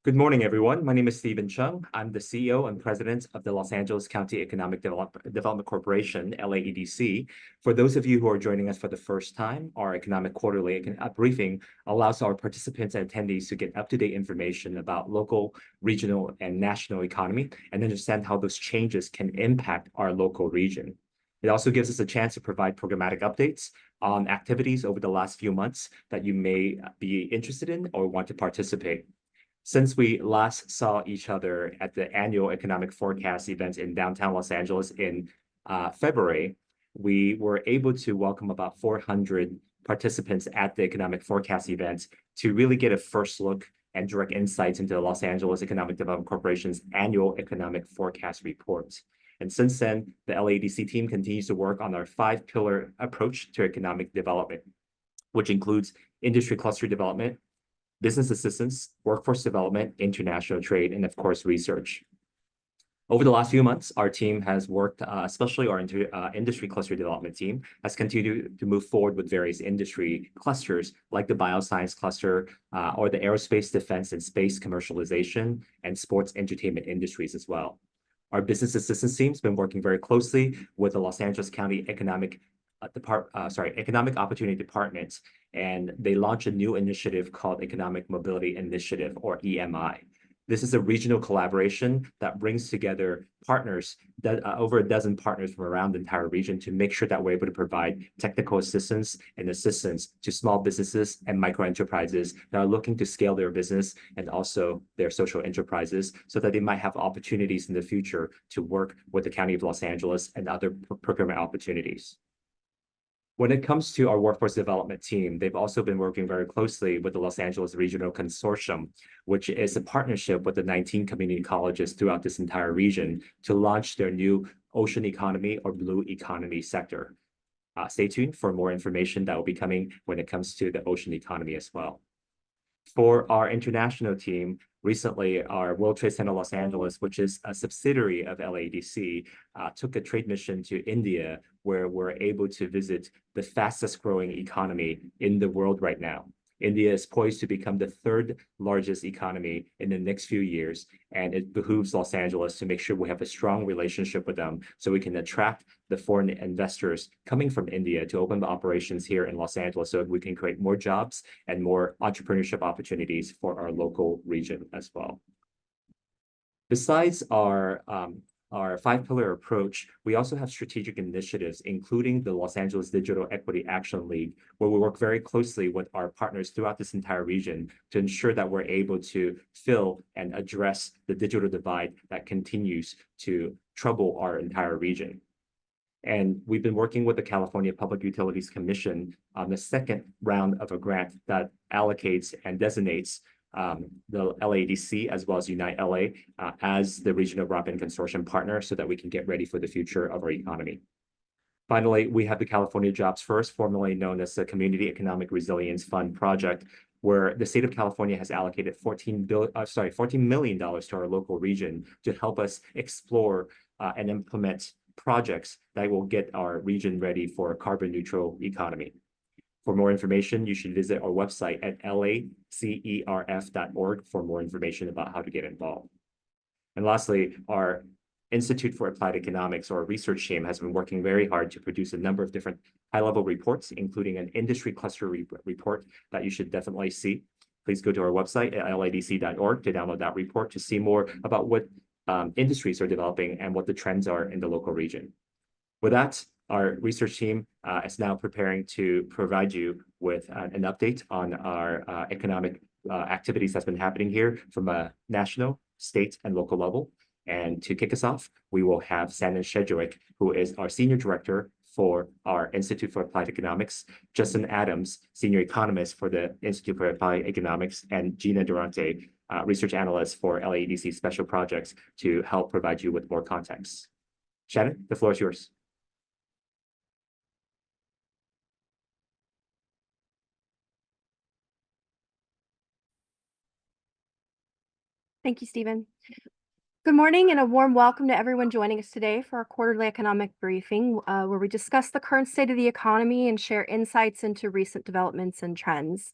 Good morning, everyone. My name is Stephen Chung. I'm the CEO and President of the Los Angeles County Economic Development Corporation, LAEDC. For those of you who are joining us for the first time, our economic quarterly briefing allows our participants and attendees to get up-to-date information about local, regional, and national economy and understand how those changes can impact our local region. It also gives us a chance to provide programmatic updates on activities over the last few months that you may be interested in or want to participate. Since we last saw each other at the annual economic forecast event in downtown Los Angeles in February, we were able to welcome about 400 participants at the economic forecast event to really get a first look and direct insights into the Los Angeles Economic Development Corporation's annual economic forecast report. And since then, the LAEDC team continues to work on our 5-pillar approach to economic development, which includes industry cluster development, business assistance, workforce development, international trade, and of course, research. Over the last few months, our team has worked, especially our industry cluster development team, has continued to move forward with various industry clusters like the bioscience cluster or the aerospace, defense, and space commercialization and sports entertainment industries as well. Our business assistance team has been working very closely with the Los Angeles County Economic Opportunity Department, and they launched a new initiative called Economic Mobility Initiative, or EMI. This is a regional collaboration that brings together partners, over a dozen partners from around the entire region, to make sure that we're able to provide technical assistance and assistance to small businesses and micro enterprises that are looking to scale their business and also their social enterprises so that they might have opportunities in the future to work with the County of Los Angeles and other procurement opportunities. When it comes to our workforce development team, they've also been working very closely with the Los Angeles Regional Consortium, which is a partnership with the 19 community colleges throughout this entire region to launch their new ocean economy or blue economy sector. Stay tuned for more information that will be coming when it comes to the ocean economy as well. For our international team, recently, our World Trade Center Los Angeles, which is a subsidiary of LAEDC, took a trade mission to India, where we're able to visit the fastest growing economy in the world right now. India is poised to become the 3rd largest economy in the next few years, and it behooves Los Angeles to make sure we have a strong relationship with them so we can attract the foreign investors coming from India to open the operations here in Los Angeles so we can create more jobs and more entrepreneurship opportunities for our local region as well. Besides our 5-pillar approach, we also have strategic initiatives, including the Los Angeles Digital Equity Action League, where we work very closely with our partners throughout this entire region to ensure that we're able to fill and address the digital divide that continues to trouble our entire region. And we've been working with the California Public Utilities Commission on the 2nd round of a grant that allocates and designates the LAEDC as well as Unite LA as the Regional Broadband Consortium partner so that we can get ready for the future of our economy. Finally, we have the California Jobs First, formerly known as the Community Economic Resilience Fund project, where the state of California has allocated $14 million to our local region to help us explore and implement projects that will get our region ready for a carbon neutral economy. For more information, you should visit our website at lacerf.org for more information about how to get involved. And lastly, our Institute for Applied Economics, or research team, has been working very hard to produce a number of different high-level reports, including an industry cluster report that you should definitely see. Please go to our website at laedc.org to download that report to see more about what industries are developing and what the trends are in the local region. With that, our research team is now preparing to provide you with an update on our economic activities that's been happening here from a national, state, and local level. And to kick us off, we will have Shannon Shedrowick, who is our Senior Director for our Institute for Applied Economics, Justin Adams, Senior Economist for the Institute for Applied Economics, and Gina Durante, Research Analyst for LAEDC Special Projects, to help provide you with more context. Shannon, the floor is yours. Thank you, Stephen. Good morning and a warm welcome to everyone joining us today for our quarterly economic briefing, where we discuss the current state of the economy and share insights into recent developments and trends.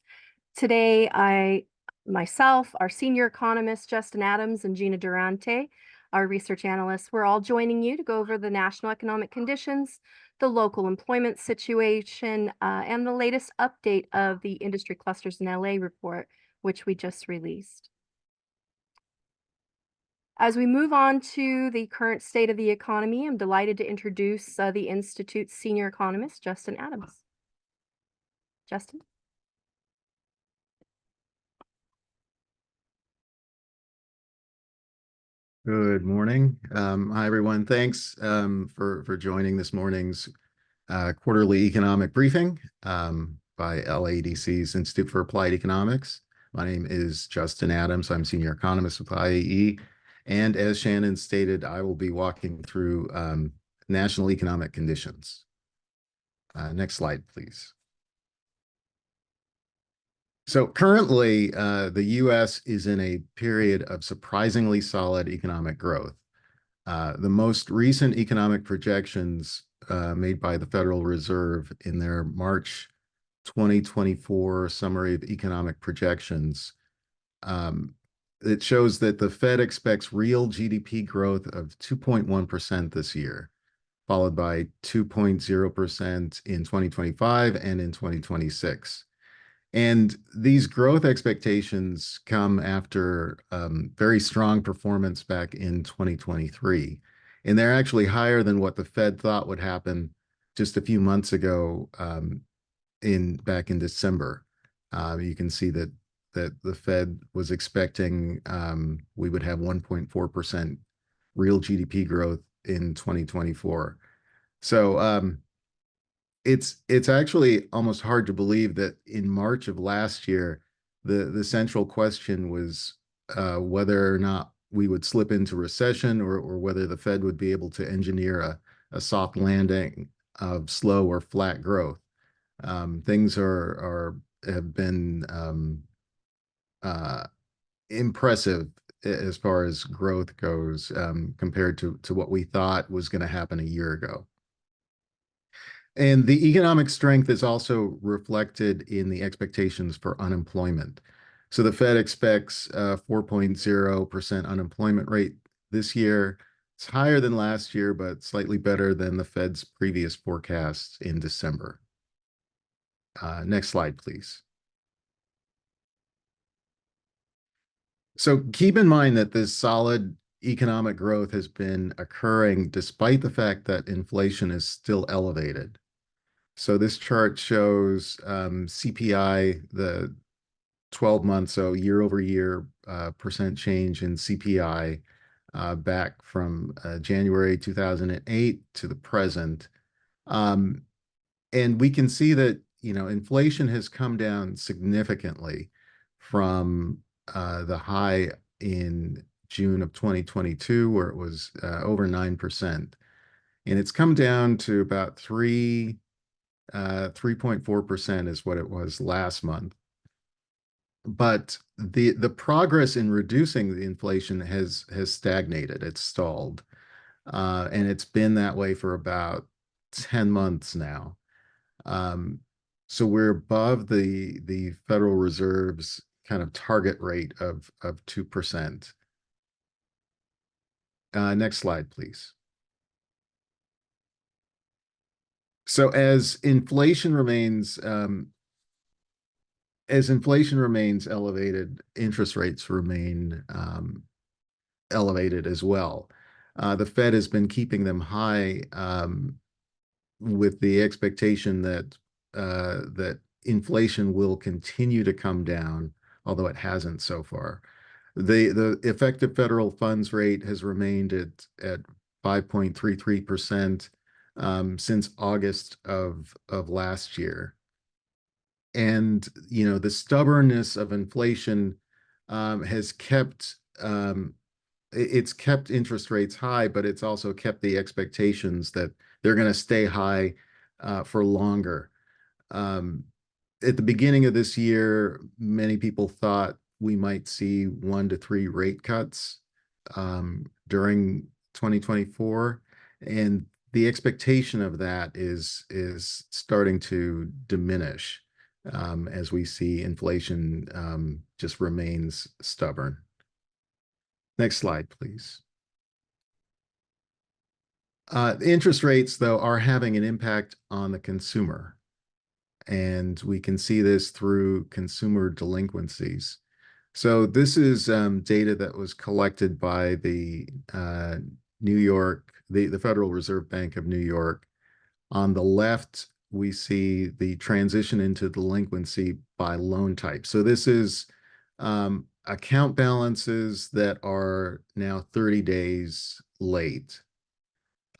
Today, I myself, our senior economists, Justin Adams and Gina Durante, our research analysts, we're all joining you to go over the national economic conditions, the local employment situation, and the latest update of the Industry Clusters in LA report, which we just released. As we move on to the current state of the economy, I'm delighted to introduce the Institute's senior economist, Justin Adams. Justin? Good morning. Hi, everyone. Thanks for joining this morning's quarterly economic briefing by LADC's Institute for Applied Economics. My name is Justin Adams. I'm senior economist with IAE. And as Shannon stated, I will be walking through national economic conditions. Next slide, please. So currently, the U.S. is in a period of surprisingly solid economic growth. The most recent economic projections made by the Federal Reserve in their March 2024 summary of economic projections, it shows that the Fed expects real GDP growth of 2.1% this year, followed by 2.0% in 2025 and in 2026. And these growth expectations come after very strong performance back in 2023. And they're actually higher than what the Fed thought would happen just a few months ago back in December. You can see that the Fed was expecting we would have 1.4% real GDP growth in 2024. So it's actually almost hard to believe that in March of last year, the central question was whether or not we would slip into recession or whether the Fed would be able to engineer a soft landing of slow or flat growth. Things have been impressive as far as growth goes compared to what we thought was going to happen a year ago. And the economic strength is also reflected in the expectations for unemployment. So the Fed expects a 4.0% unemployment rate this year. It's higher than last year, but slightly better than the Fed's previous forecasts in December. Next slide, please. So keep in mind that this solid economic growth has been occurring despite the fact that inflation is still elevated. So this chart shows CPI, the 12-month, so year-over-year percent change in CPI back from January 2008 to the present. And we can see that, inflation has come down significantly from the high in June of 2022, where it was over 9%. And it's come down to about 3.4% is what it was last month. But the progress in reducing the inflation has stagnated. It's stalled. And it's been that way for about 10 months now. So we're above the Federal Reserve's kind of target rate of 2%. Next slide, please. So as inflation remains elevated, interest rates remain elevated as well. The Fed has been keeping them high with the expectation that inflation will continue to come down, although it hasn't so far. The effective federal funds rate has remained at 5.33% since August of last year. And, the stubbornness of inflation has kept interest rates high, but it's also kept the expectations that they're going to stay high for longer. At the beginning of this year, many people thought we might see 1 to 3 rate cuts during 2024, and the expectation of that is starting to diminish. as we see inflation just remains stubborn. Next slide, please. Interest rates, though, are having an impact on the consumer. And we can see this through consumer delinquencies. So this is data that was collected by the the Federal Reserve Bank of New York. On the left, we see the transition into delinquency by loan type. So this is account balances that are now 30 days late.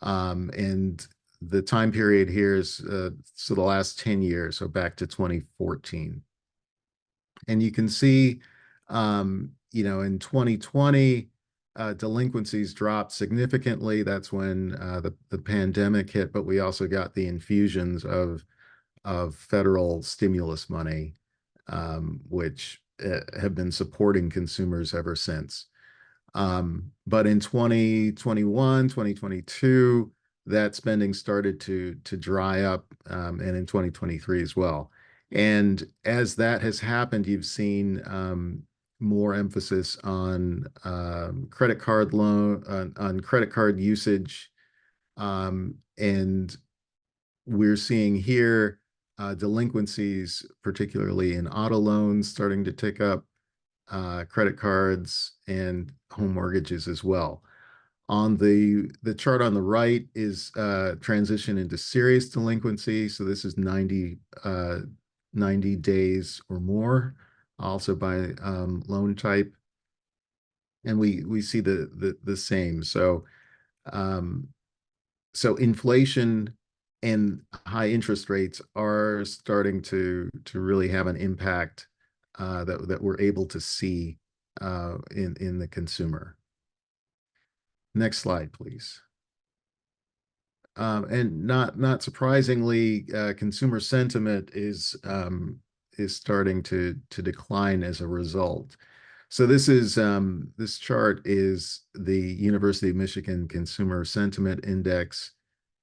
And the time period here is so the last 10 years, so back to 2014. And you can see, in 2020, delinquencies dropped significantly. That's when the pandemic hit, but we also got the infusions of federal stimulus money, which have been supporting consumers ever since. But in 2021, 2022, that spending started to dry up, and in 2023 as well. And as that has happened, you've seen more emphasis on credit card usage, and we're seeing here delinquencies, particularly in auto loans, starting to tick up, credit cards, and home mortgages as well. On the chart on the right is transition into serious delinquency. So this is 90 days or more, also by loan type. And we see the same. So inflation and high interest rates are starting to really have an impact that we're able to see in the consumer. Next slide, please. And not surprisingly, consumer sentiment is starting to decline as a result. So this chart is the University of Michigan Consumer Sentiment Index.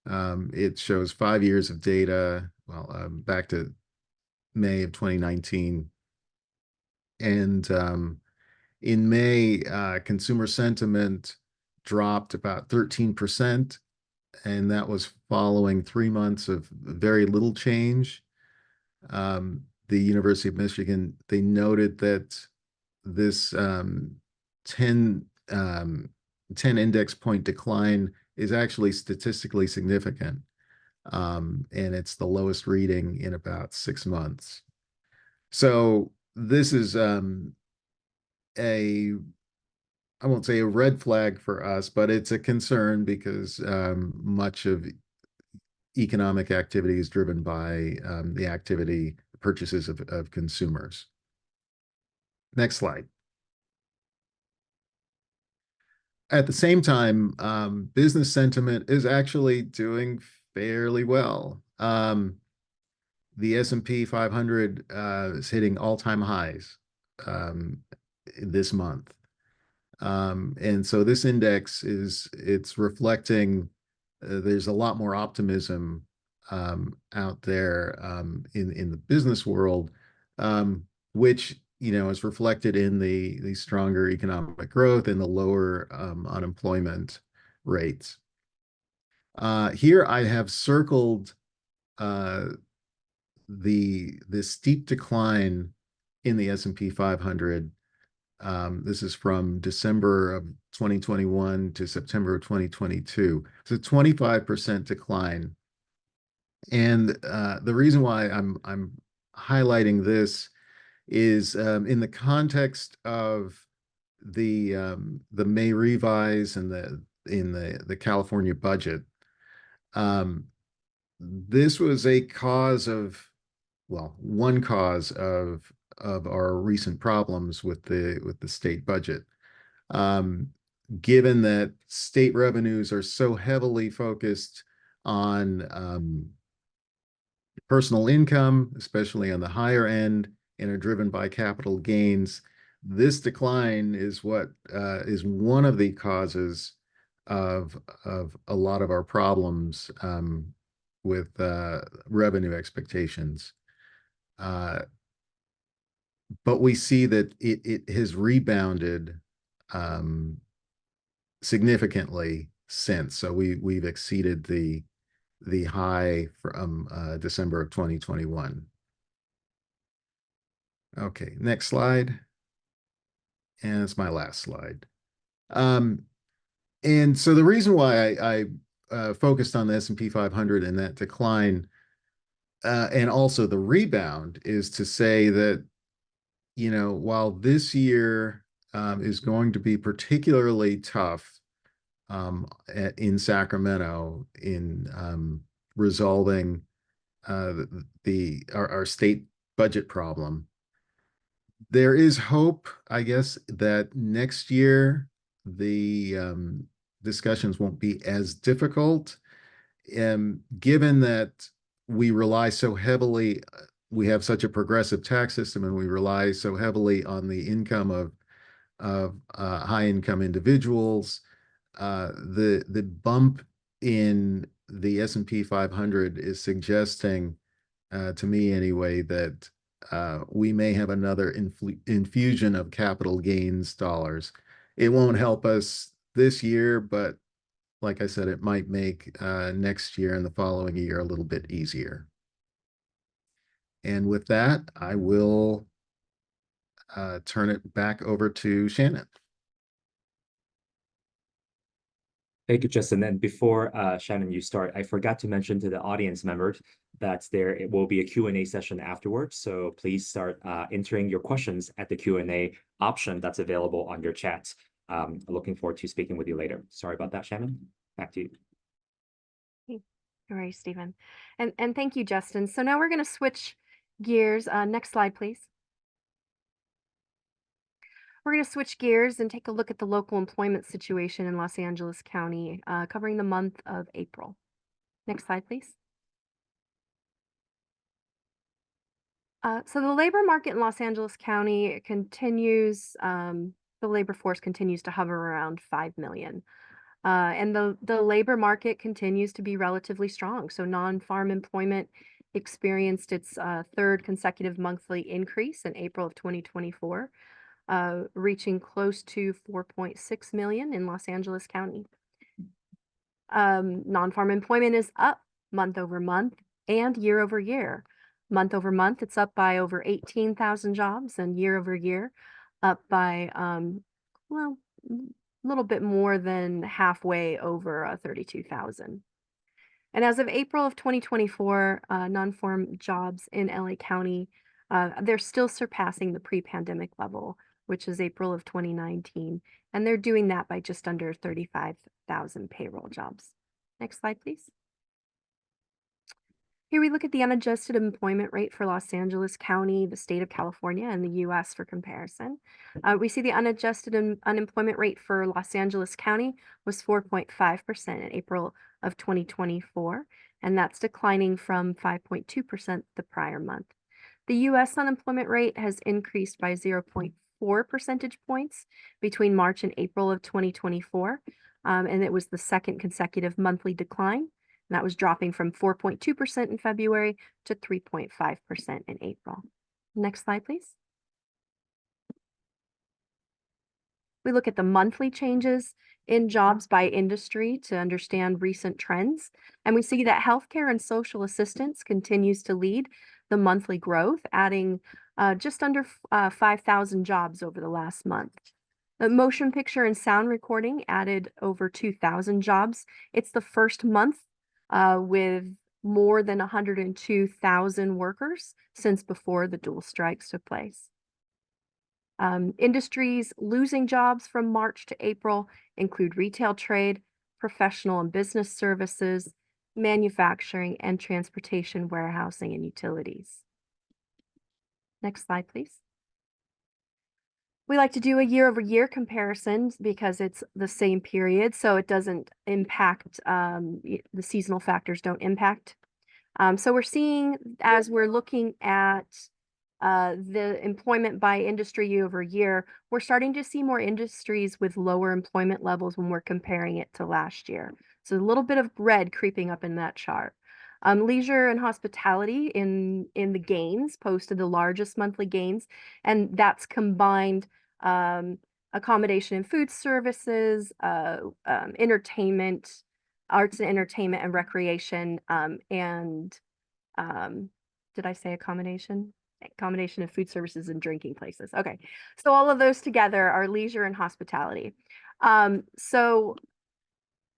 It shows 5 years of data, back to May of 2019. And in May, consumer sentiment dropped about 13%, and that was following 3 months of very little change. The University of Michigan, they noted that this 10 index point decline is actually statistically significant, and it's the lowest reading in about 6 months. So this is I won't say a red flag for us, but it's a concern because much of economic activity is driven by the purchases of consumers. Next slide. At the same time, business sentiment is actually doing fairly well. The S&P 500 is hitting all-time highs this month. And so this index it's reflecting there's a lot more optimism out there in the business world, which is reflected in the stronger economic growth and the lower unemployment rates. Here I have circled the steep decline in the S&P 500. This is from December of 2021 to September of 2022. It's a 25% decline. And the reason why I'm highlighting this is in the context of the May revise and the California budget. This was a cause of, one cause of our recent problems with the state budget. Given that state revenues are so heavily focused on personal income, especially on the higher end, and are driven by capital gains, this decline is is one of the causes of a lot of our problems with revenue expectations. But we see that it has rebounded significantly since. So we've exceeded the high from December of 2021. Okay, next slide. And it's my last slide. And so the reason why I focused on the S&P 500 and that decline and also the rebound is to say that, you know, while this year is going to be particularly tough in Sacramento in resolving our state budget problem, there is hope, I guess, that next year the discussions won't be as difficult. Given that we rely so heavily, we have such a progressive tax system, and we rely so heavily on the income of high income individuals, the bump in the S&P 500 is suggesting, to me anyway, that we may have another infusion of capital gains dollars. It won't help us this year, but like I said, it might make next year and the following year a little bit easier. And with that, I will turn it back over to Shannon. Thank you, Justin. And before Shannon, you start, I forgot to mention to the audience members that it will be a Q&A session afterwards. So please start entering your questions at the Q&A option that's available on your chat. Looking forward to speaking with you later. Sorry about that, Shannon. Back to you. All right, Stephen. And thank you, Justin. So now we're going to switch gears. Next slide, please. We're going to switch gears and take a look at the local employment situation in Los Angeles County, covering the month of April. Next slide, please. So the labor market in Los Angeles County continues, the labor force continues to hover around 5 million. And the labor market continues to be relatively strong. So non-farm employment experienced its third consecutive monthly increase in April of 2024. Reaching close to 4.6 million in Los Angeles County. Non-farm employment is up month over month and year over year. Month over month, it's up by over 18,000 jobs, and year over year, up by, well, a little bit more than halfway over 32,000. And as of April of 2024, non-farm jobs in LA County, they're still surpassing the pre-pandemic level, which is April of 2019. And they're doing that by just under 35,000 payroll jobs. Next slide, please. Here we look at the unadjusted employment rate for Los Angeles County, the state of California, and the US for comparison. We see the unadjusted unemployment rate for Los Angeles County was 4.5% in April of 2024, and that's declining from 5.2% the prior month. The US unemployment rate has increased by 0.4 percentage points between March and April of 2024, and it was the second consecutive monthly decline. And that was dropping from 4.2% in February to 3.5% in April. Next slide, please. We look at the monthly changes in jobs by industry to understand recent trends. And we see that healthcare and social assistance continues to lead the monthly growth, adding just under 5,000 jobs over the last month. The motion picture and sound recording added over 2,000 jobs. It's the first month with more than 102,000 workers since before the dual strikes took place. Industries losing jobs from March to April include retail trade, professional and business services, manufacturing, and transportation, warehousing, and utilities. Next slide, please. We like to do a year-over-year comparison because it's the same period, so it doesn't impact, the seasonal factors don't impact. So we're seeing, as we're looking at the employment by industry year over year, we're starting to see more industries with lower employment levels when we're comparing it to last year. So a little bit of red creeping up in that chart. Leisure and hospitality in the gains posted the largest monthly gains, and that's combined accommodation and food services, entertainment, arts and entertainment and recreation, and did I say accommodation? Accommodation of food services and drinking places. Okay, so all of those together are leisure and hospitality. So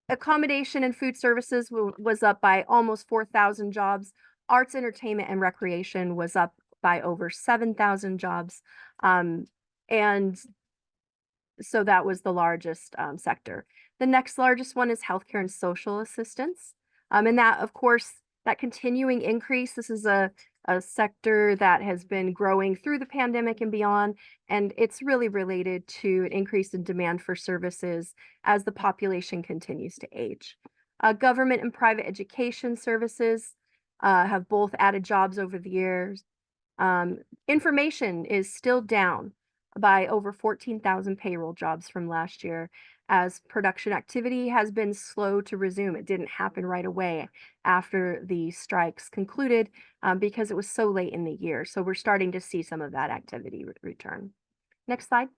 accommodation and food services was up by almost 4,000 jobs. Arts, entertainment, and recreation was up by over 7,000 jobs. And so that was the largest sector. The next largest one is healthcare and social assistance. And that, of course, that continuing increase, this is a sector that has been growing through the pandemic and beyond, and it's really related to an increase in demand for services as the population continues to age. Government and private education services have both added jobs over the years. Information is still down by over 14,000 payroll jobs from last year, as production activity has been slow to resume. It didn't happen right away after the strikes concluded because it was so late in the year. So we're starting to see some of that activity return. Next slide.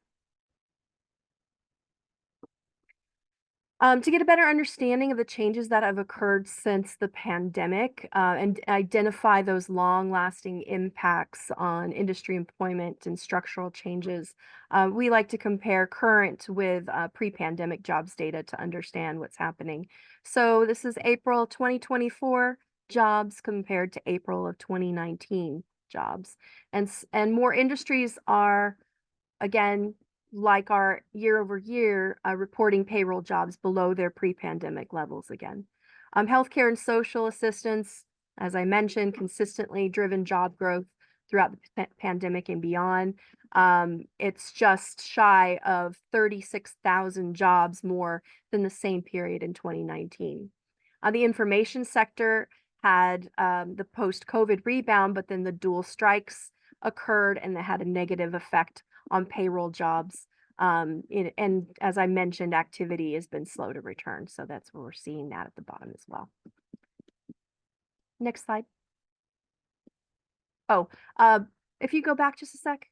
To get a better understanding of the changes that have occurred since the pandemic and identify those long-lasting impacts on industry employment and structural changes, we like to compare current with pre-pandemic jobs data to understand what's happening. So this is April 2024 jobs compared to April of 2019 jobs. And more industries are, again, like our year over year, reporting payroll jobs below their pre-pandemic levels again. Healthcare and social assistance, as I mentioned, consistently driven job growth throughout the pandemic and beyond. It's just shy of 36,000 jobs more than the same period in 2019. The information sector had the post-COVID rebound, but then the dual strikes occurred and that had a negative effect on payroll jobs. And as I mentioned, activity has been slow to return. So that's where we're seeing that at the bottom as well. Next slide. Oh, if you go back just a sec.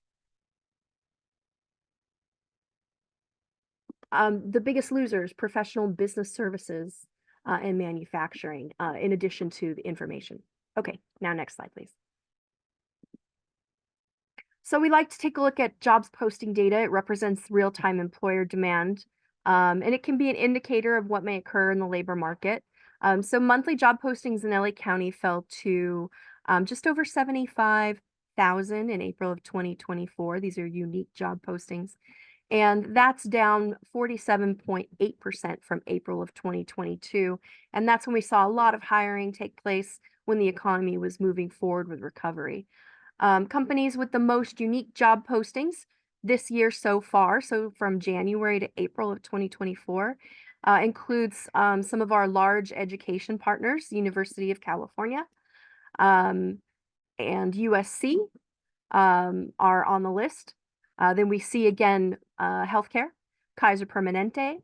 The biggest losers, professional business services and manufacturing, in addition to the information. Okay, now next slide, please. So we like to take a look at jobs posting data. It represents real-time employer demand, and it can be an indicator of what may occur in the labor market. So monthly job postings in LA County fell to just over 75,000 in April of 2024. These are unique job postings. And that's down 47.8% from April of 2022. And that's when we saw a lot of hiring take place when the economy was moving forward with recovery. Companies with the most unique job postings this year so far, so from January to April of 2024, includes some of our large education partners, University of California and USC are on the list. Then we see again healthcare, Kaiser Permanente,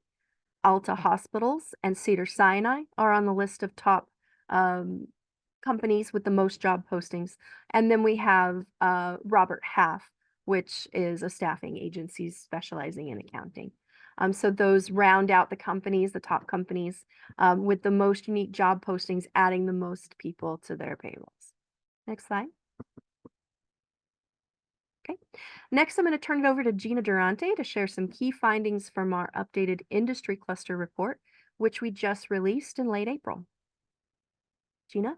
Alta Hospitals, and Cedars-Sinai are on the list of top companies with the most job postings. And then we have Robert Half, which is a staffing agency specializing in accounting. So those round out the companies, the top companies with the most unique job postings, adding the most people to their payrolls. Next slide. Okay. Next, I'm going to turn it over to Gina Durante to share some key findings from our updated industry cluster report, which we just released in late April. Gina?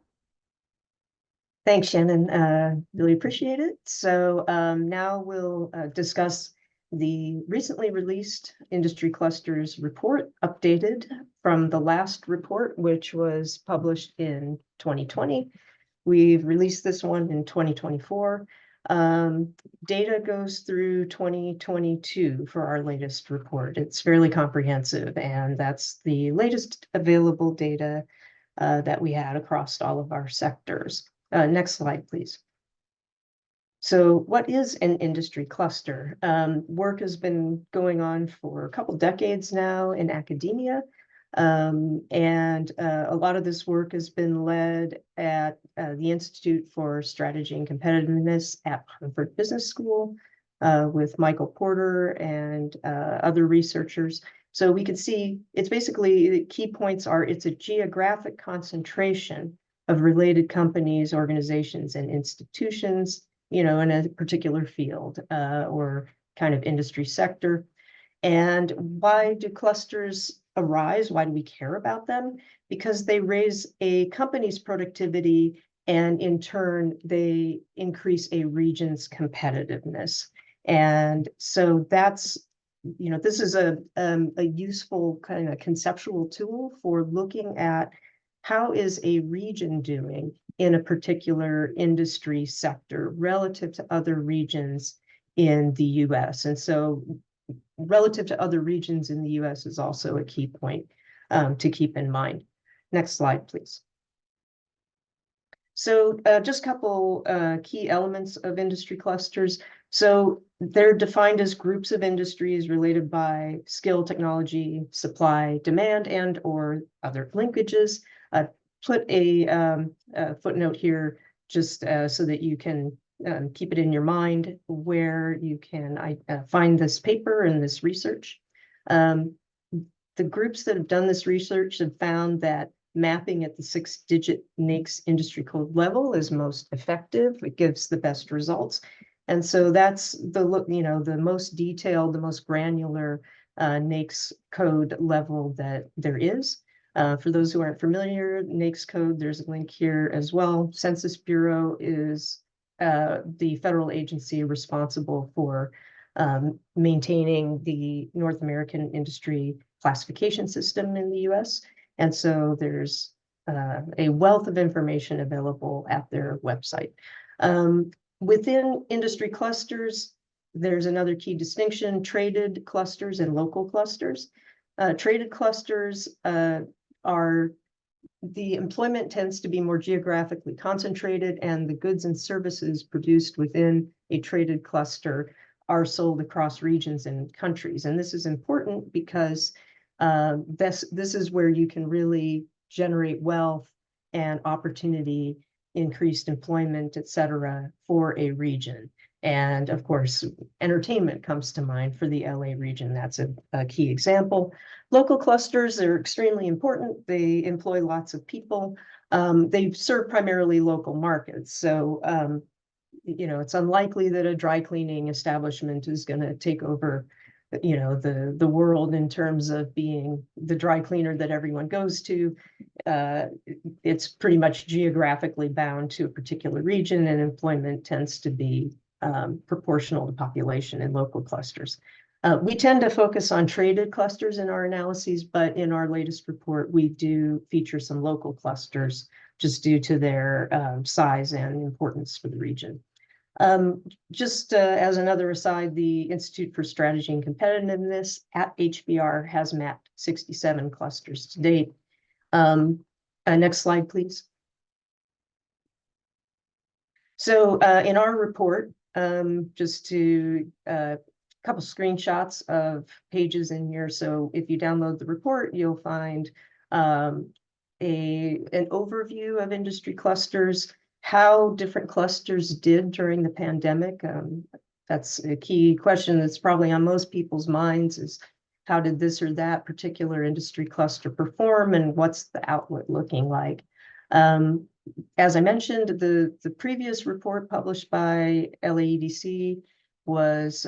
Thanks, Shannon. Really appreciate it. So now we'll discuss the recently released industry clusters report, updated from the last report, which was published in 2020. We've released this one in 2024. Data goes through 2022 for our latest report. It's fairly comprehensive, and that's the latest available data that we had across all of our sectors. Next slide, please. So what is an industry cluster? Work has been going on for a couple decades now in academia And a lot of this work has been led at the Institute for Strategy and Competitiveness at Harvard Business School with Michael Porter and other researchers. So we can see it's basically the key points are it's a geographic concentration of related companies, organizations, and institutions, in a particular field or kind of industry sector. And why do clusters arise? Why do we care about them? Because they raise a company's productivity, and in turn, they increase a region's competitiveness. And so that's, this is a useful kind of conceptual tool for looking at how is a region doing in a particular industry sector relative to other regions in the US. And so relative to other regions in the US is also a key point to keep in mind. Next slide, please. So just a couple key elements of industry clusters. So they're defined as groups of industries related by skill, technology, supply, demand, and or other linkages. Put a footnote here just so that you can keep it in your mind where you can find this paper and this research. The groups that have done this research have found that mapping at the 6-digit NAICS industry code level is most effective. It gives the best results. And so that's the most detailed, the most granular NAICS code level that there is. For those who aren't familiar, NAICS code, there's a link here as well. Census Bureau is the federal agency responsible for maintaining the North American industry classification system in the US. And so there's a wealth of information available at their website. Within industry clusters, there's another key distinction: traded clusters and local clusters. Traded clusters are the employment tends to be more geographically concentrated, and the goods and services produced within a traded cluster are sold across regions and countries. And this is important because this is where you can really generate wealth and opportunity, increased employment, et cetera, for a region. And of course, entertainment comes to mind for the LA region. That's a key example. Local clusters are extremely important. They employ lots of people. They serve primarily local markets. So, it's unlikely that a dry cleaning establishment is going to take over, the world in terms of being the dry cleaner that everyone goes to. It's pretty much geographically bound to a particular region, and employment tends to be proportional to population in local clusters. We tend to focus on traded clusters in our analyses, but in our latest report, we do feature some local clusters just due to their size and importance for the region. Just as another aside, the Institute for Strategy and Competitiveness at HBR has mapped 67 clusters to date. Next slide, please. So in our report, just to a couple screenshots of pages in here. So if you download the report, you'll find an overview of industry clusters, how different clusters did during the pandemic. That's a key question that's probably on most people's minds, is how did this or that particular industry cluster perform, and what's the outlook looking like? As I mentioned, the previous report published by LAEDC was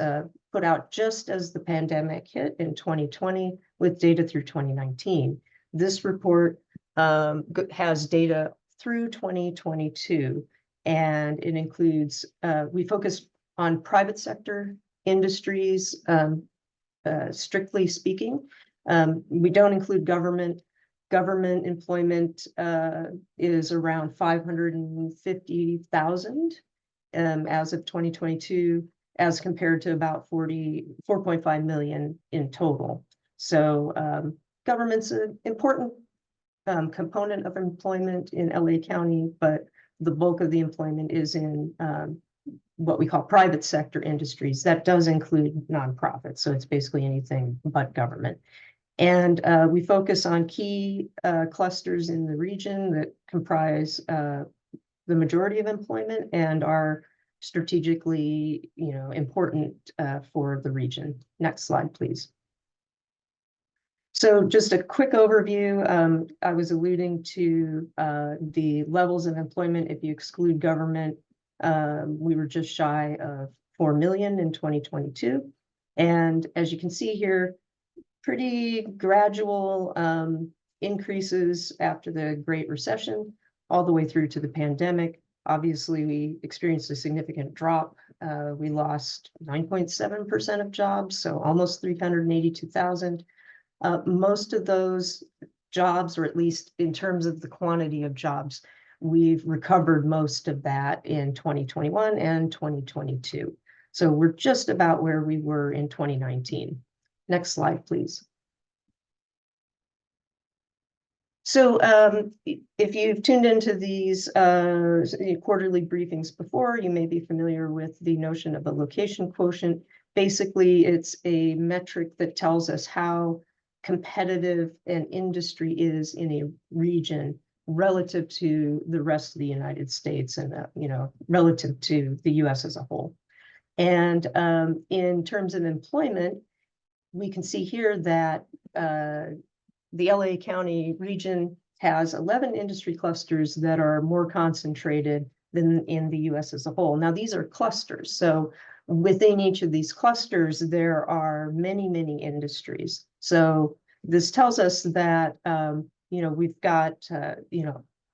put out just as the pandemic hit in 2020 with data through 2019. This report has data through 2022, and it includes, we focused on private sector industries, strictly speaking. We don't include government. Government employment is around 550,000 as of 2022, as compared to about 4.5 million in total. So government's an important component of employment in LA County, but the bulk of the employment is in what we call private sector industries. That does include nonprofits, so it's basically anything but government. And we focus on key clusters in the region that comprise the majority of employment and are strategically, important for the region. Next slide, please. So just a quick overview. I was alluding to the levels of employment. If you exclude government, we were just shy of 4 million in 2022. And as you can see here, pretty gradual increases after the Great Recession, all the way through to the pandemic. Obviously, we experienced a significant drop. We lost 9.7% of jobs, so almost 382,000. Most of those jobs, or at least in terms of the quantity of jobs, we've recovered most of that in 2021 and 2022. So we're just about where we were in 2019. Next slide, please. So if you've tuned into these quarterly briefings before, you may be familiar with the notion of a location quotient. Basically, it's a metric that tells us how competitive an industry is in a region relative to the rest of the United States and, relative to the US as a whole. And in terms of employment, we can see here that the LA County region has 11 industry clusters that are more concentrated than in the US as a whole. Now, these are clusters. So within each of these clusters, there are many, many industries. So this tells us that, we've got,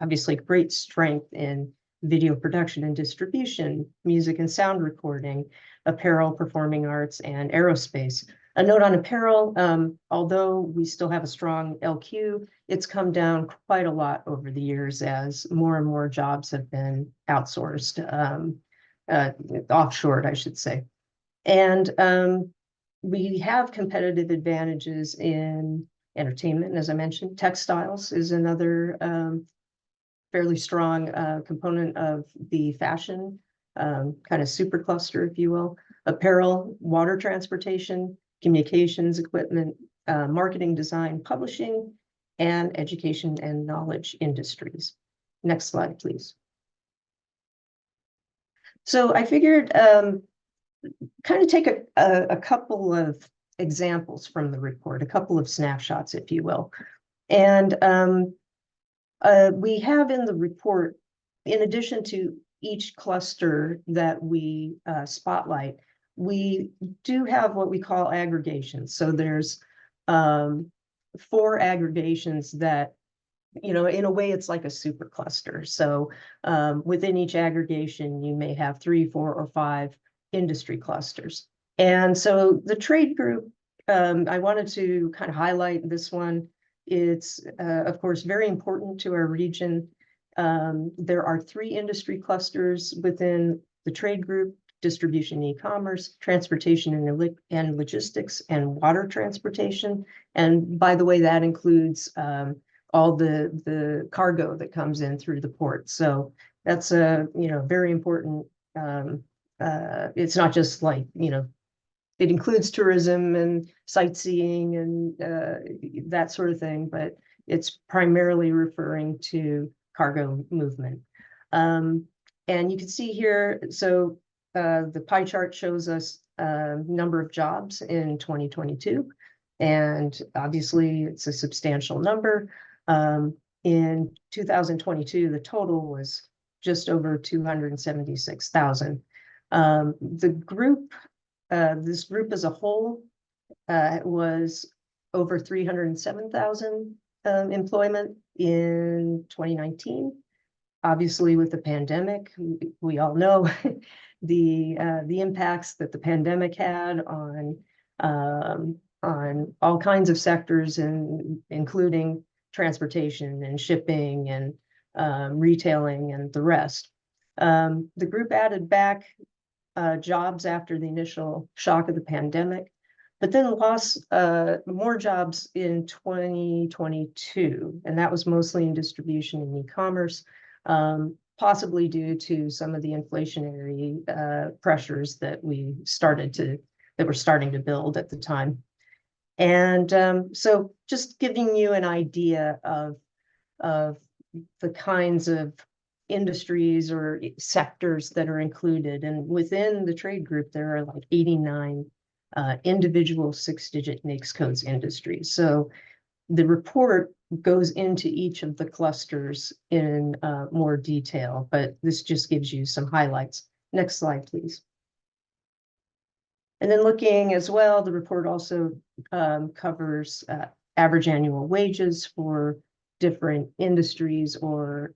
obviously great strength in video production and distribution, music and sound recording, apparel, performing arts, and aerospace. A note on apparel, although we still have a strong LQ, it's come down quite a lot over the years as more and more jobs have been outsourced, offshored, I should say. And we have competitive advantages in entertainment, as I mentioned. Textiles is another fairly strong component of the fashion kind of supercluster, if you will. Apparel, water transportation, communications equipment, marketing, design, publishing, and education and knowledge industries. Next slide, please. So I figured kind of take a couple of examples from the report, a couple of snapshots, if you will. And we have in the report, in addition to each cluster that we spotlight, we do have what we call aggregations. So there's 4 aggregations that, in a way, it's like a supercluster. So within each aggregation, you may have 3, 4, or 5 industry clusters. And so the trade group, I wanted to kind of highlight this one. It's, of course, very important to our region. There are 3 industry clusters within the trade group: distribution, e-commerce, transportation and logistics, and water transportation. And by the way, that includes all the cargo that comes in through the port. So that's a very important. It's not just like it includes tourism and sightseeing and that sort of thing, but it's primarily referring to cargo movement. And you can see here, so the pie chart shows us number of jobs in 2022, and obviously it's a substantial number. In 2022, the total was just over 276,000. The group, this group as a whole, was over 307,000 employment in 2019. Obviously, with the pandemic, we all know the impacts that the pandemic had on all kinds of sectors, and including transportation and shipping and retailing and the rest. The group added back jobs after the initial shock of the pandemic, but then lost more jobs in 2022, and that was mostly in distribution and e-commerce, possibly due to some of the inflationary pressures that were starting to build at the time. And so just giving you an idea of the kinds of industries or sectors that are included. And within the trade group, there are like 89 individual 6-digit NAICS codes industries. So the report goes into each of the clusters in more detail, but this just gives you some highlights. Next slide, please. And then looking as well, the report also covers average annual wages for different industries or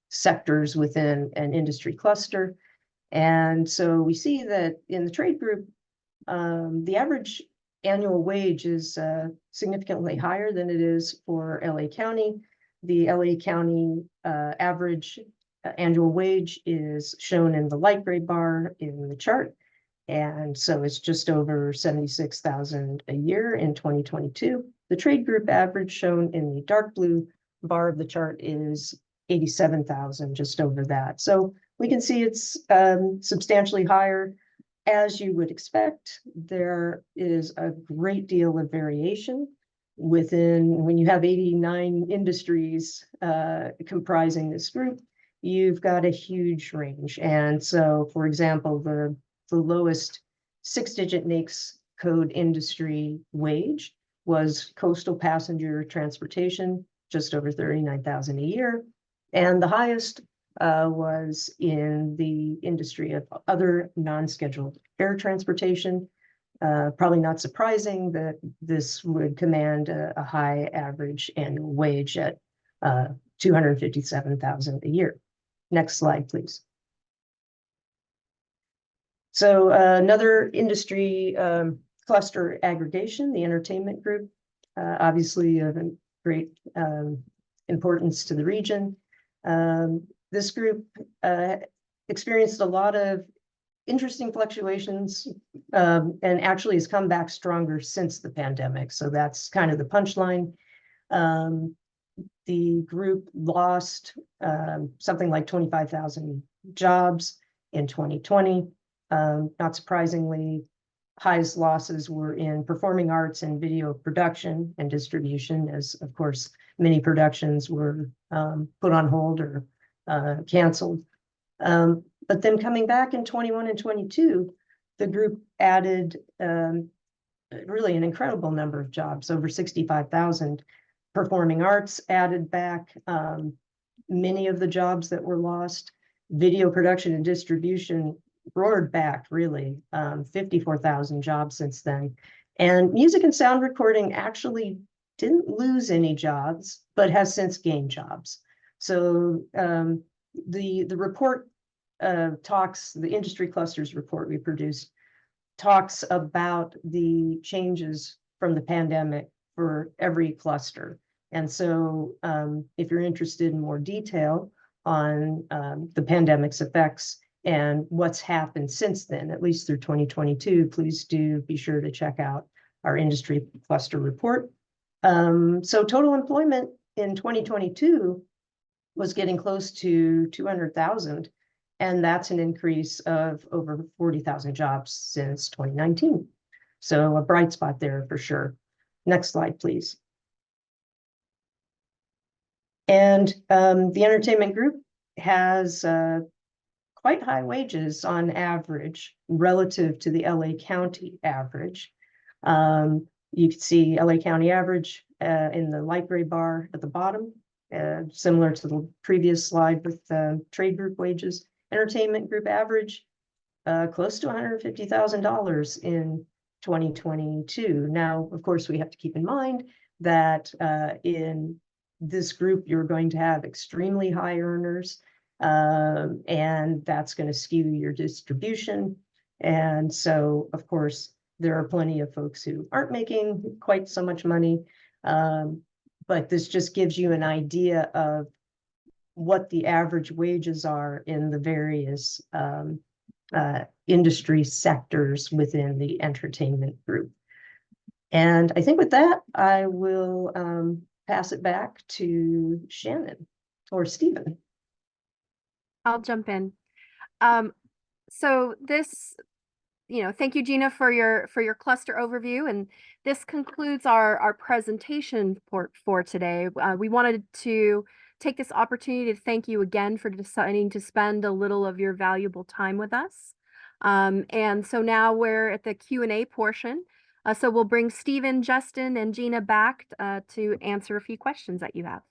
sectors within an industry cluster. And so we see that in the trade group, the average annual wage is significantly higher than it is for LA County. The LA County average annual wage is shown in the light gray bar in the chart. And so it's just over 76,000 a year in 2022. The trade group average shown in the dark blue bar of the chart is 87,000, just over that. So we can see it's substantially higher. As you would expect, there is a great deal of variation within, when you have 89 industries comprising this group, you've got a huge range. And so, for example, the lowest 6-digit NAICS code industry wage was coastal passenger transportation, just over 39,000 a year. And the highest was in the industry of other non-scheduled air transportation. Probably not surprising that this would command a high average annual wage at $257,000 a year. Next slide, please. So another industry cluster aggregation, the entertainment group, obviously of great importance to the region. This group experienced a lot of interesting fluctuations and actually has come back stronger since the pandemic. So that's kind of the punchline. The group lost something like 25,000 jobs in 2020. Not surprisingly, highest losses were in performing arts and video production and distribution, as of course, many productions were put on hold or canceled. But then coming back in 21 and 22, the group added really an incredible number of jobs, over 65,000. Performing arts added back many of the jobs that were lost. Video production and distribution roared back, really, 54,000 jobs since then. And music and sound recording actually didn't lose any jobs, but has since gained jobs. So the report talks, the industry clusters report we produced, talks about the changes from the pandemic for every cluster. And so if you're interested in more detail on the pandemic's effects and what's happened since then, at least through 2022, please do be sure to check out our industry cluster report. So total employment in 2022 was getting close to 200,000, and that's an increase of over 40,000 jobs since 2019. So a bright spot there for sure. Next slide, please. And the entertainment group has quite high wages on average relative to the LA County average. You can see LA County average in the light gray bar at the bottom, similar to the previous slide with trade group wages. Entertainment group average close to $150,000 in 2022. Now, of course, we have to keep in mind that in this group, you're going to have extremely high earners, and that's going to skew your distribution. And so, of course, there are plenty of folks who aren't making quite so much money, but this just gives you an idea of what the average wages are in the various industry sectors within the entertainment group. And I think with that, I will pass it back to Shannon or Stephen. I'll jump in. So this thank you, Gina, for your cluster overview. And this concludes our presentation for today. We wanted to take this opportunity to thank you again for deciding to spend a little of your valuable time with us. And so now we're at the Q&A portion. So we'll bring Stephen, Justin, and Gina back to answer a few questions that you have.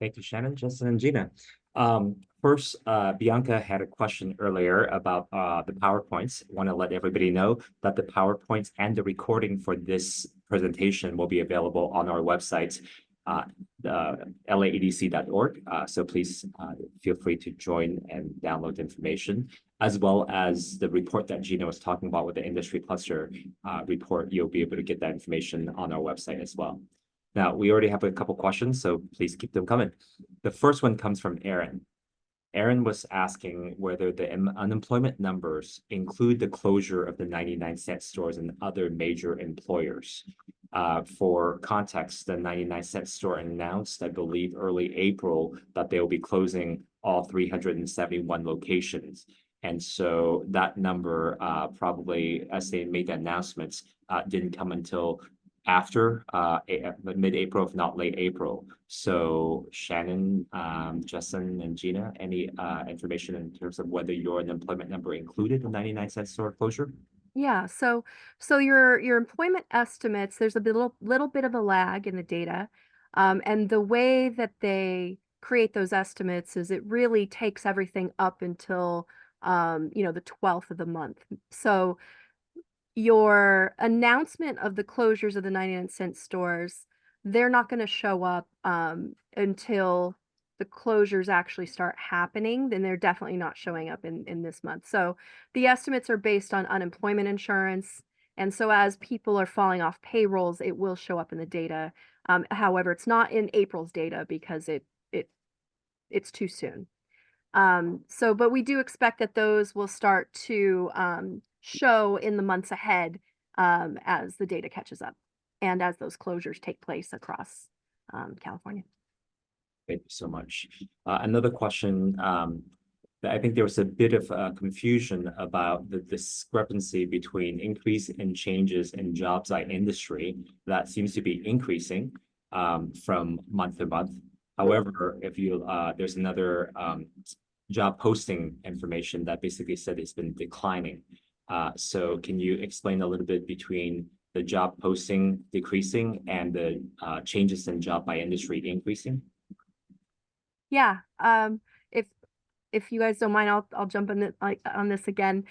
Thank you, Shannon, Justin, and Gina. First, Bianca had a question earlier about the PowerPoints. Want to let everybody know that the PowerPoints and the recording for this presentation will be available on our website, laedc.org. So please feel free to join and download the information, as well as the report that Gina was talking about with the industry cluster report. You'll be able to get that information on our website as well. Now, we already have a couple questions, so please keep them coming. The first one comes from Aaron. Aaron was asking whether the unemployment numbers include the closure of the 99-cent stores and other major employers. For context, the 99-cent store announced, I believe, early April that they will be closing all 371 locations. And so that number probably, as they made the announcements, didn't come until after mid-April, if not late April. So Shannon, Justin, and Gina, any information in terms of whether your unemployment number included the 99-cent store closure? Yeah, so your employment estimates, there's a little bit of a lag in the data. And the way that they create those estimates is it really takes everything up until the 12th of the month. So your announcement of the closures of the 99-cent stores, they're not going to show up until the closures actually start happening. Then they're definitely not showing up in this month. So the estimates are based on unemployment insurance. And so as people are falling off payrolls, it will show up in the data. However, it's not in April's data because it's too soon. But we do expect that those will start to show in the months ahead as the data catches up and as those closures take place across California. Thank you so much. Another question. I think there was a bit of confusion about the discrepancy between increase in changes in job site industry that seems to be increasing from month to month. However, if you there's another job posting information that basically said it's been declining. So can you explain a little bit between the job posting decreasing and the changes in job by industry increasing? Yeah. If you guys don't mind, I'll jump on this again.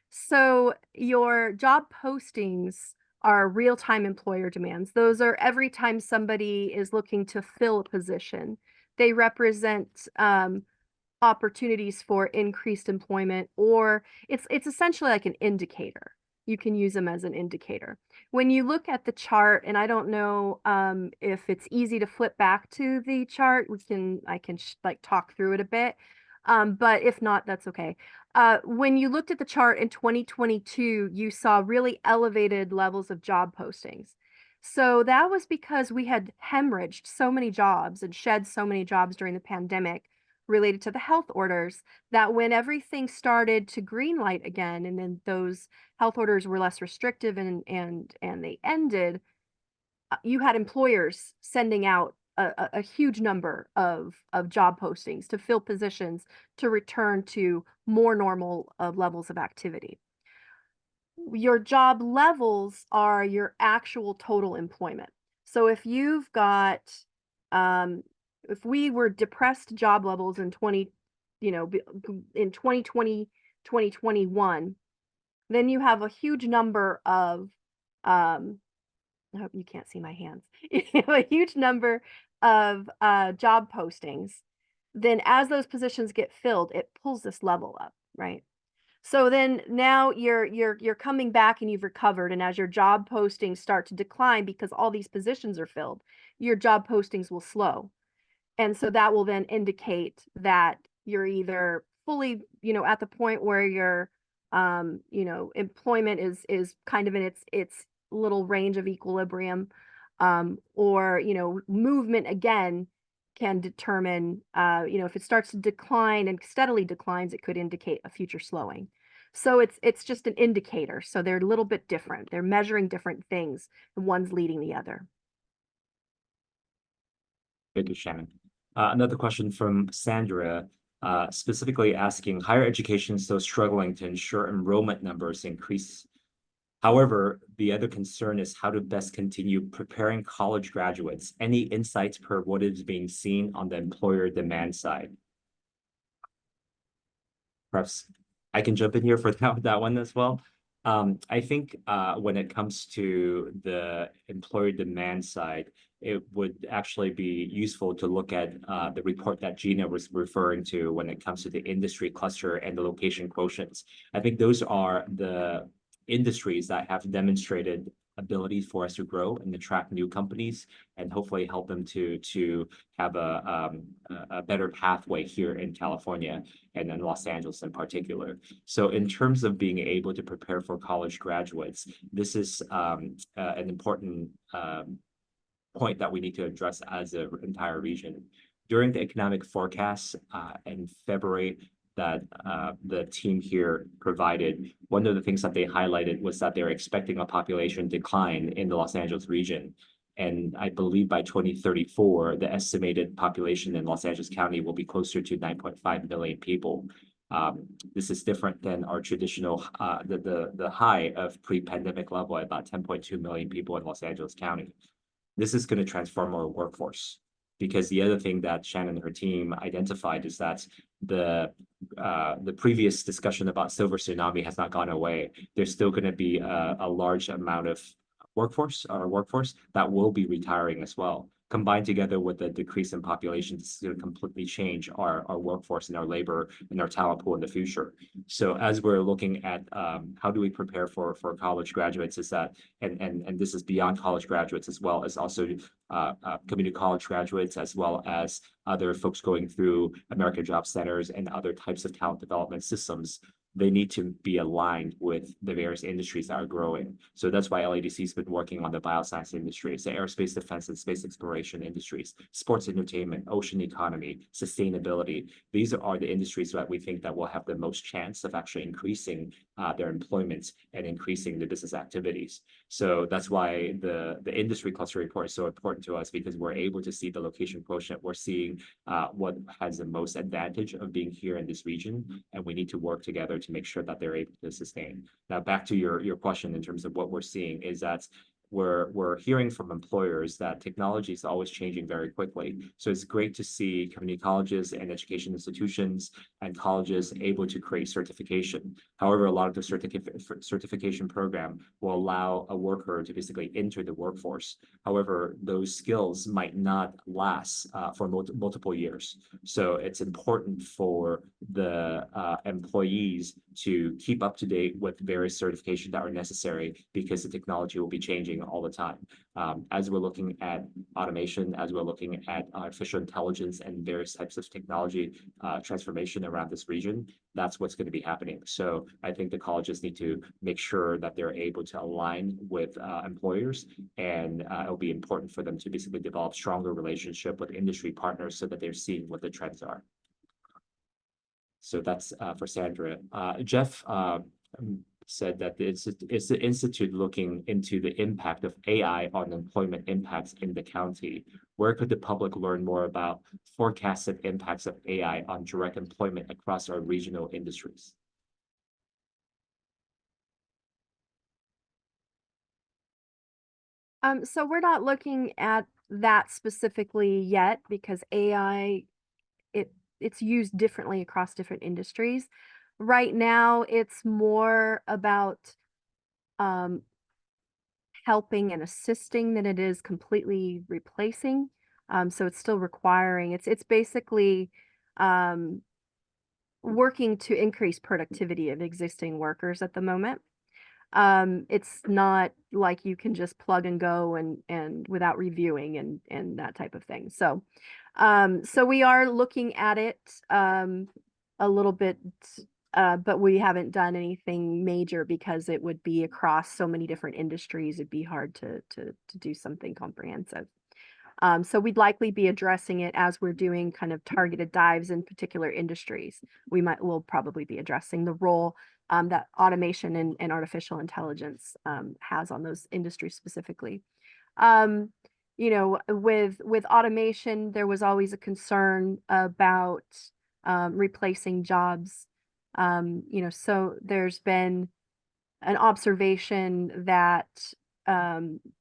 So your job postings are real-time employer demands. Those are every time somebody is looking to fill a position. They represent opportunities for increased employment, or it's essentially like an indicator. You can use them as an indicator. When you look at the chart, and I don't know if it's easy to flip back to the chart, I can talk through it a bit. But if not, that's okay. When you looked at the chart in 2022, you saw really elevated levels of job postings. So that was because we had hemorrhaged so many jobs and shed so many jobs during the pandemic related to the health orders, that when everything started to green light again, and then those health orders were less restrictive and they ended, you had employers sending out a huge number of job postings to fill positions to return to more normal levels of activity. Your job levels are your actual total employment. So if you've got if we were depressed job levels in 2020, 2021, then you have a huge number of, I hope you can't see my hands, you have a huge number of job postings. Then as those positions get filled, it pulls this level up, right? So then now you're coming back and you've recovered, and as your job postings start to decline because all these positions are filled, your job postings will slow. And so that will then indicate that you're either fully, at the point where your, employment is kind of in its little range of equilibrium, or, movement again can determine, if it starts to decline and steadily declines, it could indicate a future slowing. So it's just an indicator. So they're a little bit different. They're measuring different things, and one's leading the other. Thank you, Shannon. Another question from Sandra, specifically asking, higher education is still struggling to ensure enrollment numbers increase. However, the other concern is how to best continue preparing college graduates. Any insights per what is being seen on the employer demand side? Perhaps I can jump in here for that one as well. I think when it comes to the employer demand side, it would actually be useful to look at the report that Gina was referring to when it comes to the industry cluster and the location quotients. I think those are the industries that have demonstrated ability for us to grow and attract new companies and hopefully help them to have a better pathway here in California and in Los Angeles in particular. So in terms of being able to prepare for college graduates, this is an important point that we need to address as an entire region. During the economic forecast in February that the team here provided, one of the things that they highlighted was that they're expecting a population decline in the Los Angeles region. And I believe by 2034, the estimated population in Los Angeles County will be closer to 9.5 million people. This is different than our traditional, the high of pre-pandemic level at about 10.2 million people in Los Angeles County. This is going to transform our workforce, because the other thing that Shannon and her team identified is that the previous discussion about silver tsunami has not gone away. There's still going to be a large amount of workforce that will be retiring as well. Combined together with the decrease in population, this is going to completely change our workforce and our labor and our talent pool in the future. So as we're looking at how do we prepare for college graduates, is that and this is beyond college graduates as well as also community college graduates, as well as other folks going through American Job Centers and other types of talent development systems. They need to be aligned with the various industries that are growing. So that's why LADC has been working on the bioscience industries, the aerospace, defense, and space exploration industries, sports entertainment, ocean economy, sustainability. These are the industries that we think that will have the most chance of actually increasing their employment and increasing the business activities. So that's why the industry cluster report is so important to us, because we're able to see the location quotient. We're seeing what has the most advantage of being here in this region, and we need to work together to make sure that they're able to sustain. Now, back to your question in terms of what we're seeing is that we're hearing from employers that technology is always changing very quickly. So it's great to see community colleges and education institutions and colleges able to create certification. However, a lot of the certification program will allow a worker to basically enter the workforce. However, those skills might not last for multiple years. So it's important for the employees to keep up to date with various certifications that are necessary, because the technology will be changing all the time. As we're looking at automation, as we're looking at artificial intelligence and various types of technology transformation around this region, that's what's going to be happening. So I think the colleges need to make sure that they're able to align with employers, and it'll be important for them to basically develop stronger relationship with industry partners so that they're seeing what the trends are. So that's for Sandra. Jeff said that it's the institute looking into the impact of AI on employment impacts in the county. Where could the public learn more about forecasted impacts of AI on direct employment across our regional industries? So we're not looking at that specifically yet, because AI, it's used differently across different industries. Right now, it's more about helping and assisting than it is completely replacing. So it's still requiring, it's basically working to increase productivity of existing workers at the moment. It's not like you can just plug and go and without reviewing and that type of thing. So so we are looking at it a little bit, but we haven't done anything major, because it would be across so many different industries. It'd be hard to do something comprehensive. So we'd likely be addressing it as we're doing kind of targeted dives in particular industries. We'll probably be addressing the role that automation and artificial intelligence has on those industries specifically. You know, with automation, there was always a concern about replacing jobs. You know, so there's been an observation that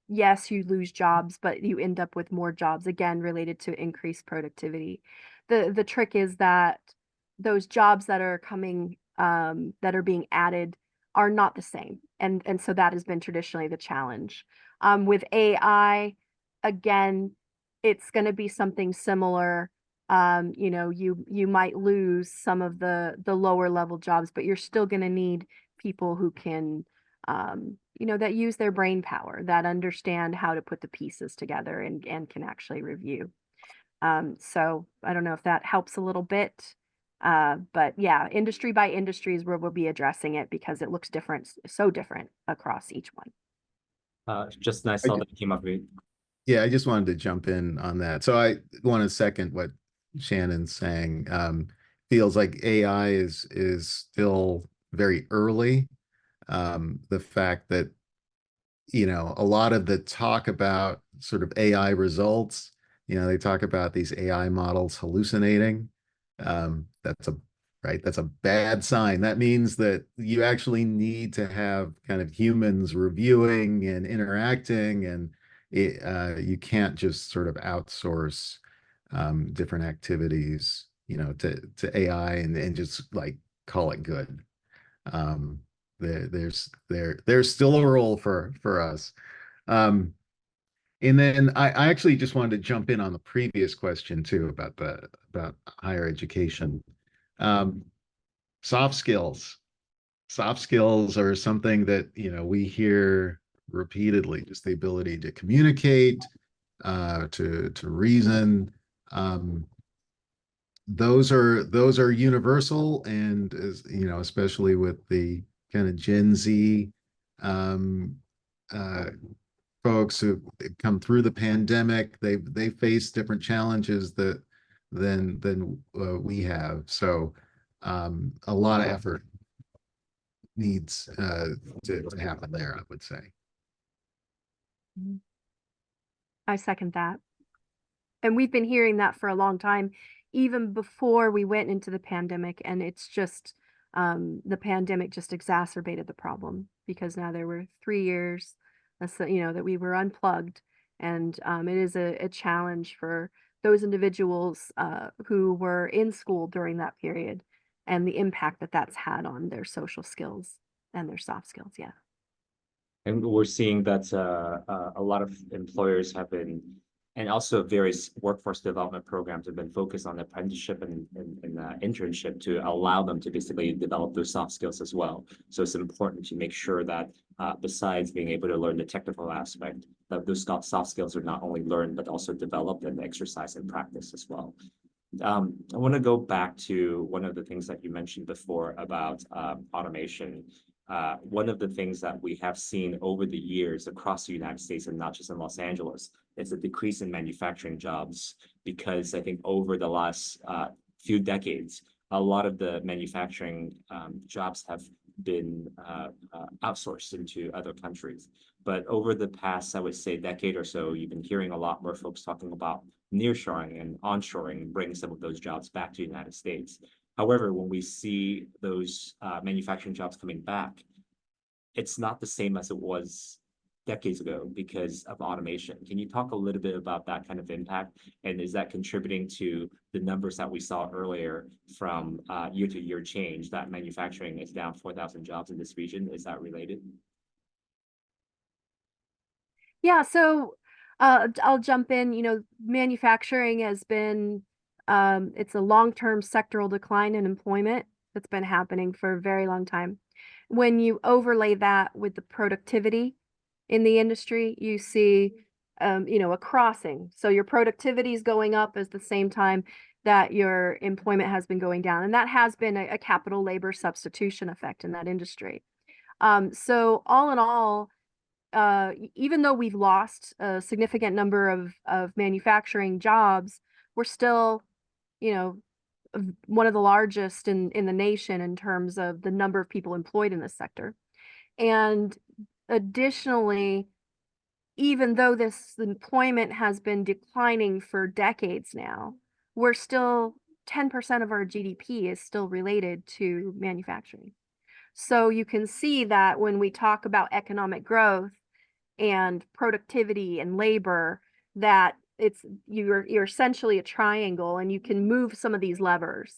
yes, you lose jobs, but you end up with more jobs, again, related to increased productivity. The trick is that those jobs that are coming, that are being added are not the same. And so that has been traditionally the challenge. With AI, again, it's going to be something similar. You know, you might lose some of the lower level jobs, but you're still going to need people who can, you know, that use their brain power, that understand how to put the pieces together and can actually review. So I don't know if that helps a little bit. But yeah, industry by industry is where we'll be addressing it because it looks different, so different across each one. Just I saw that came up with. Yeah, I just wanted to jump in on that. So I want to second what Shannon's saying. Feels like AI is still very early. The fact that, you know, a lot of the talk about sort of AI results, you know, they talk about these AI models hallucinating. That's a bad sign. That means that you actually need to have kind of humans reviewing and interacting, and you can't just sort of outsource different activities, you know, to AI and just like call it good. There's still a role for us. And then I actually just wanted to jump in on the previous question too about higher education. Soft skills. Soft skills are something that, you know, we hear repeatedly, just the ability to communicate, to reason. Those are universal, and as you know, especially with the kind of Gen Z folks who come through the pandemic, they face different challenges than we have. So a lot of effort needs to happen there, I would say. I second that. And we've been hearing that for a long time, even before we went into the pandemic. And it's just, the pandemic just exacerbated the problem because now there were 3 years, you know, that we were unplugged. And it is a challenge for those individuals who were in school during that period and the impact that that's had on their social skills and their soft skills. Yeah. And we're seeing that a lot of employers have been, and also various workforce development programs have been focused on apprenticeship and internship to allow them to basically develop those soft skills as well. So it's important to make sure that besides being able to learn the technical aspect, that those soft skills are not only learned, but also developed and exercised in practice as well. I want to go back to one of the things that you mentioned before about automation. One of the things that we have seen over the years across the United States and not just in Los Angeles is a decrease in manufacturing jobs, because I think over the last few decades, a lot of the manufacturing jobs have been outsourced into other countries. But over the past, I would say, decade or so, you've been hearing a lot more folks talking about nearshoring and onshoring and bringing some of those jobs back to the United States. However, when we see those manufacturing jobs coming back, it's not the same as it was decades ago because of automation. Can you talk a little bit about that kind of impact? And is that contributing to the numbers that we saw earlier from year-to-year change, that manufacturing is down 4,000 jobs in this region? Is that related? Yeah, so I'll jump in. You know, manufacturing has been, it's a long-term sectoral decline in employment that's been happening for a very long time. When you overlay that with the productivity in the industry, you see, you know, a crossing. So your productivity is going up at the same time that your employment has been going down. And that has been a capital labor substitution effect in that industry. So all in all, even though we've lost a significant number of manufacturing jobs, we're still, you know, one of the largest in the nation in terms of the number of people employed in this sector. And additionally, even though this employment has been declining for decades now, we're still 10% of our GDP is still related to manufacturing. So you can see that when we talk about economic growth and productivity and labor, that you're essentially a triangle, and you can move some of these levers.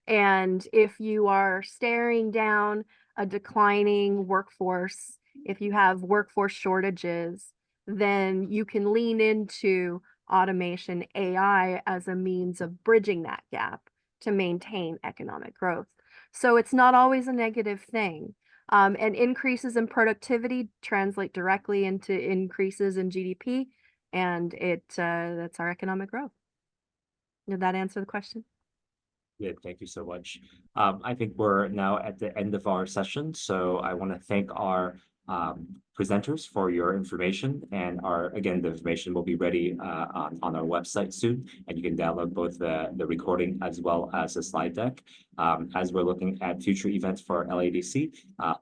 And if you are staring down a declining workforce, if you have workforce shortages, then you can lean into automation, AI as a means of bridging that gap to maintain economic growth. So it's not always a negative thing. And increases in productivity translate directly into increases in GDP, and that's our economic growth. Did that answer the question? Yeah, thank you so much. I think we're now at the end of our session, so I want to thank our presenters for your information, and again, the information will be ready on our website soon, and you can download both the recording as well as the slide deck. As we're looking at future events for LADC,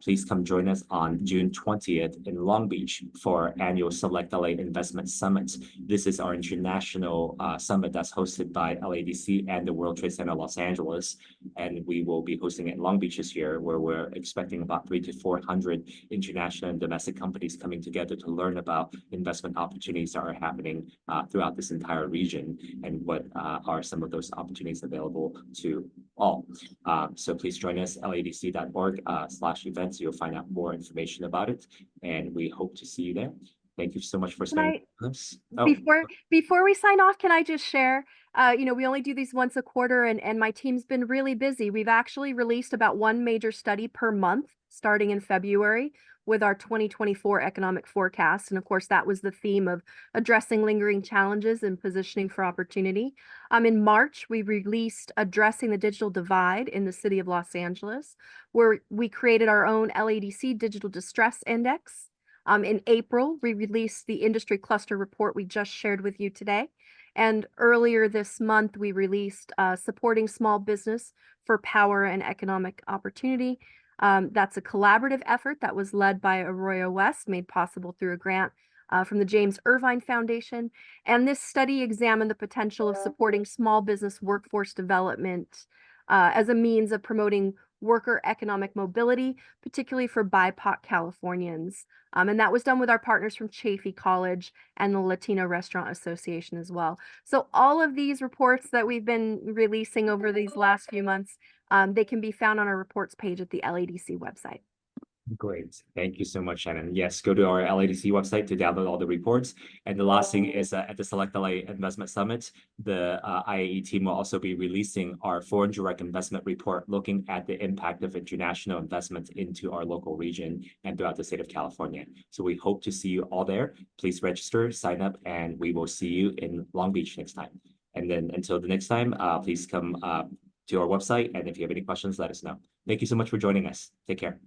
please come join us on June 20th in Long Beach for annual Select LA Investment Summit. This is our international summit that's hosted by LADC and the World Trade Center Los Angeles, and we will be hosting it in Long Beach this year, where we're expecting about 300 to 400 international and domestic companies coming together to learn about investment opportunities that are happening throughout this entire region, and what are some of those opportunities available to all. So please join us, ladc.org/events. You'll find out more information about it, and we hope to see you there. Thank you so much for spending with us. Before we sign off, can I just share, we only do these once a quarter, and my team's been really busy. We've actually released about one major study per month starting in February with our 2024 economic forecast. And of course, that was the theme of addressing lingering challenges and positioning for opportunity. In March, we released Addressing the Digital Divide in the City of Los Angeles, where we created our own LADC Digital Distress Index. In April, we released the Industry Cluster Report we just shared with you today. And earlier this month, we released Supporting Small Business for Power and Economic Opportunity. That's a collaborative effort that was led by Arroyo West, made possible through a grant from the James Irvine Foundation. And this study examined the potential of supporting small business workforce development as a means of promoting worker economic mobility, particularly for BIPOC Californians. And that was done with our partners from Chaffey College and the Latino Restaurant Association as well. So all of these reports that we've been releasing over these last few months, they can be found on our reports page at the LADC website. Great. Thank you so much, Shannon. Yes, go to our LADC website to download all the reports. And the last thing is at the Select LA Investment Summit, the IAE team will also be releasing our foreign direct investment report, looking at the impact of international investments into our local region and throughout the state of California. So we hope to see you all there. Please register, sign up, and we will see you in Long Beach next time. And then until the next time, please come to our website. And if you have any questions, let us know. Thank you so much for joining us. Take care.